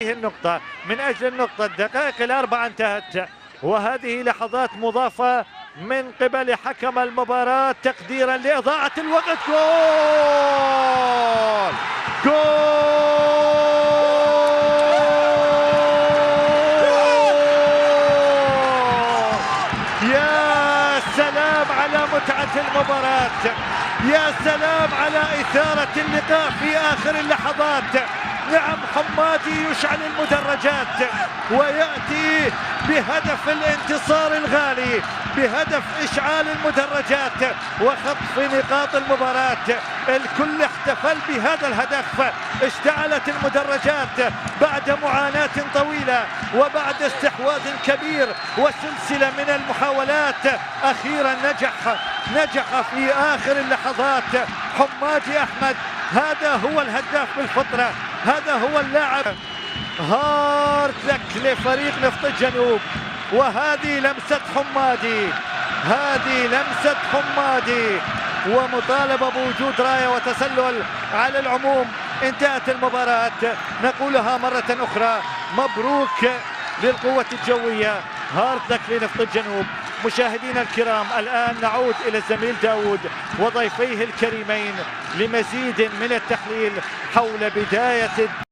النقطة من أجل النقطة. الدقائق الأربعة انتهت وهذه لحظات مضافة من قبل حكم المباراة تقديرا لإضاعة الوقت. جول يا سلام على متعة المباراة، يا سلام على إثارة اللقاء في آخر اللحظات. نعم، حمادي يشعل المدرجات ويأتي بهدف الانتصار الغالي، بهدف إشعال المدرجات وخطف نقاط المباراة. الكل احتفل بهذا الهدف. اشتعلت المدرجات بعد معاناة طويلة وبعد استحواذ كبير وسلسلة من المحاولات. أخيرا نجح في آخر اللحظات حمادي أحمد. هذا هو الهداف بالفطرة، هذا هو اللاعب. هارد لك لفريق نفط الجنوب، وهذه لمسة حمادي، هذه لمسة حمادي ومطالبة بوجود راية وتسلل. على العموم انتهت المباراة، نقولها مرة أخرى مبروك للقوة الجوية، هارد لك لنفط الجنوب. مشاهدينا الكرام، الآن نعود إلى الزميل داود وضيفيه الكريمين لمزيد من التحليل حول بداية